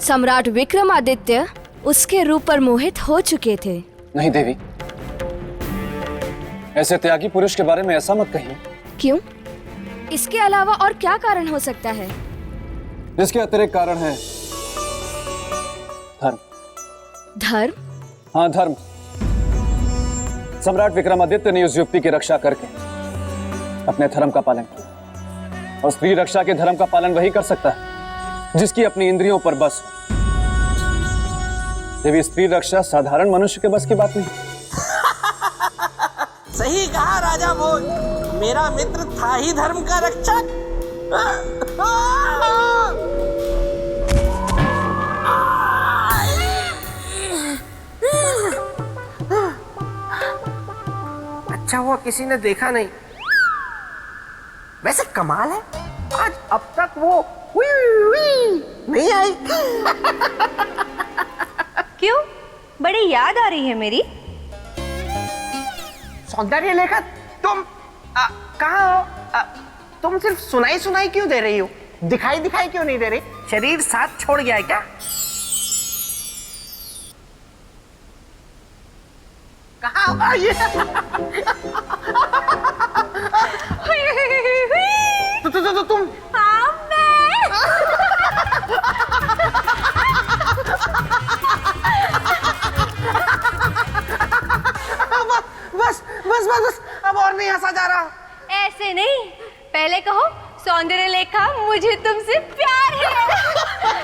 सम्राट विक्रमादित्य उसके रूप पर मोहित हो चुके थे। नहीं देवी, ऐसे त्यागी पुरुष के बारे में ऐसा मत कहिए। क्यों? इसके अलावा और क्या कारण हो सकता है? इसके अतिरिक्त कारण है धर्म। धर्म? हाँ, धर्म। सम्राट विक्रमादित्य ने उस युवती की रक्षा करके अपने धर्म का पालन किया, और स्त्री रक्षा के धर्म का पालन वही कर सकता है जिसकी अपनी इंद्रियों पर बस हो। देवी, स्त्री रक्षा साधारण मनुष्य के बस की बात नहीं। सही कहा राजा भोज, मेरा मित्र था ही धर्म का रक्षक। अच्छा हुआ किसी ने देखा नहीं। वैसे कमाल है, आज अब तक वो नहीं आई। क्यों? बड़ी याद आ रही है मेरी। सौंदर्य लेखा, तुम कहाँ हो? तुम सिर्फ सुनाई सुनाई क्यों दे रही हो? दिखाई दिखाई क्यों नहीं दे रही? शरीर साथ छोड़ गया है क्या? कहाँ हो ये? तुम बस बस बस बस, अब और नहीं हंसा जा रहा। ऐसे नहीं, पहले कहो सौंदर्य लेखा, मुझे तुमसे प्यार है,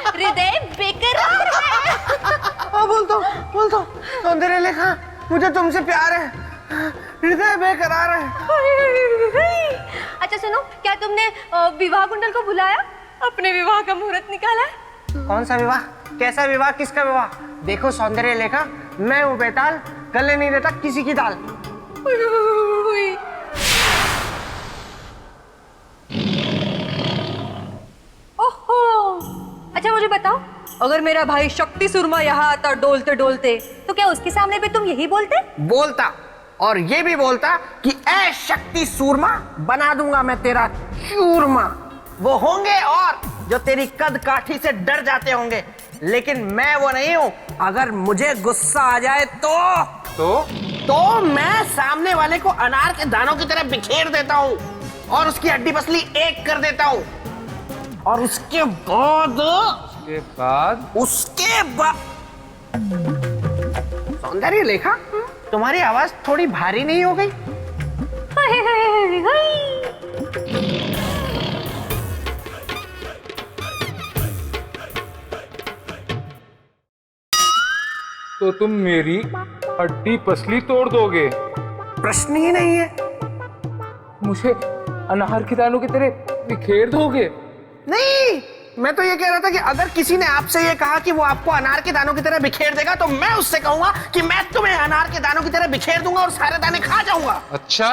हृदय बेकरार है। बोल दो सौंदर्य लेखा, मुझे तुमसे प्यार है, हृदय बेकरार है। अच्छा सुनो, क्या तुमने विवाह कुंडल को बुलाया? अपने विवाह का मुहूर्त निकाला? कौन सा विवाह? कैसा विवाह? किसका विवाह? देखो सौंदर्य लेखा, मैं हूँ बेताल, गले नहीं देता किसी की दाल। ओहो, अच्छा मुझे बताओ, अगर मेरा भाई शक्ति सुरमा यहाँ आता डोलते डोलते, तो क्या उसके सामने भी तुम यही बोलते? बोलता, और ये भी बोलता कि ऐ शक्ति सूरमा, बना दूंगा मैं तेरा चूरमा। वो होंगे और जो तेरी कद काठी से डर जाते होंगे, लेकिन मैं वो नहीं हूं। अगर मुझे गुस्सा आ जाए तो मैं सामने वाले को अनार के दानों की तरह बिखेर देता हूं और उसकी हड्डी पसली एक कर देता हूं, और उसके बाद सौंदर्य लेखा, तुम्हारी आवाज थोड़ी भारी नहीं हो गई? तो तुम मेरी हड्डी पसली तोड़ दोगे? प्रश्न ही नहीं है। मुझे अनार के दानों की तरह बिखेर दोगे? नहीं, मैं तो ये कह रहा था कि अगर किसी ने आपसे ये कहा कि वो आपको अनार के दानों की तरह बिखेर देगा, तो मैं उससे कहूंगा कि मैं तुम्हें अनार के दानों की तरह बिखेर दूंगा और सारे दाने खा जाऊंगा। अच्छा?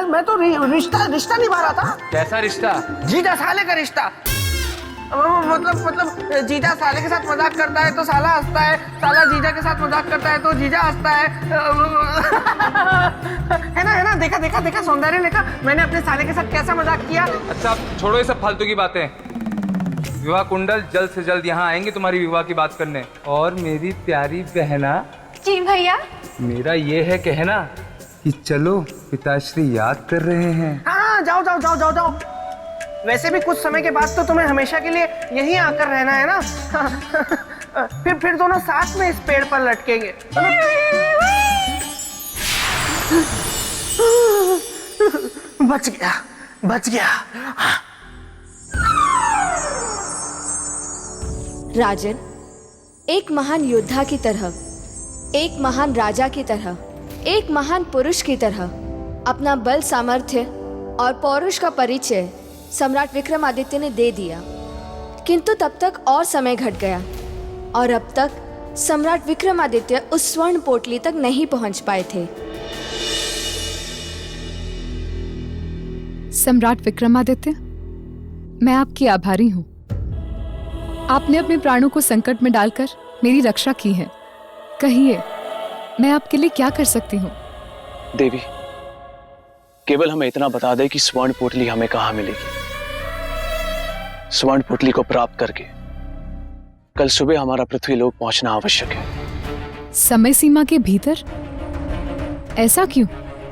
मैं तो रिश्ता निभा रहा था। कैसा रिश्ता? जीजा साले का रिश्ता। मतलब जीजा साले के साथ मजाक करता है तो साला हंसता है, साला जीजा के साथ मजाक करता है तो जीजा हंसता है। है ना? देखा सौंदर्य लेखा, मैंने अपने साले के साथ कैसा मजाक किया। अच्छा छोड़ो ये सब फालतू की बातें। विवाह कुंडल जल्द से जल्द यहाँ आएंगे तुम्हारी विवाह की बात करने। और मेरी प्यारी बहना। जी भैया। मेरा ये है कहना कि चलो पिताश्री याद कर रहे हैं। हाँ, जाओ। वैसे भी कुछ समय के बाद तो तुम्हें हमेशा के लिए यहीं आकर रहना है ना। फिर दोनों साथ में इस पेड़ पर लटकेंगे। बच गया। राजन, एक महान योद्धा की तरह, एक महान राजा की तरह, एक महान पुरुष की तरह अपना बल, सामर्थ्य और पौरुष का परिचय सम्राट विक्रमादित्य ने दे दिया। किंतु तब तक और समय घट गया और अब तक सम्राट विक्रमादित्य उस स्वर्ण पोटली तक नहीं पहुंच पाए थे। सम्राट विक्रमादित्य, मैं आपकी आभारी हूं। आपने अपने प्राणों को संकट में डालकर मेरी रक्षा की है। कहिए, मैं आपके लिए क्या कर सकती हूँ? देवी, केवल हमें इतना बता दे कि स्वर्ण पोटली हमें कहां मिलेगी। स्वर्ण पोटली को प्राप्त करके कल सुबह हमारा पृथ्वीलोक पहुंचना आवश्यक है। समय सीमा के भीतर? ऐसा क्यों?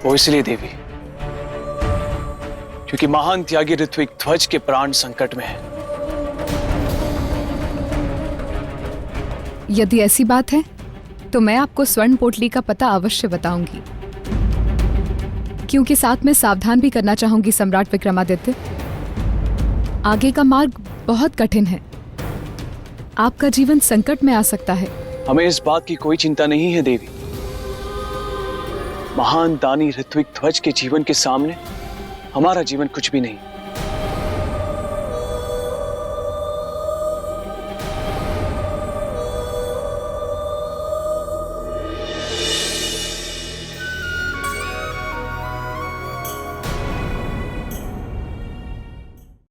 वो इसलिए देवी, क्योंकि महान त्यागी ऋत्विक ध्वज के प्राण संकट में है। यदि ऐसी बात है तो मैं आपको स्वर्ण पोटली का पता अवश्य बताऊंगी, क्योंकि साथ में सावधान भी करना चाहूंगी सम्राट विक्रमादित्य। आगे का मार्ग बहुत कठिन है, आपका जीवन संकट में आ सकता है। हमें इस बात की कोई चिंता नहीं है देवी। महान दानी ऋत्विक ध्वज के जीवन के सामने हमारा जीवन कुछ भी नहीं।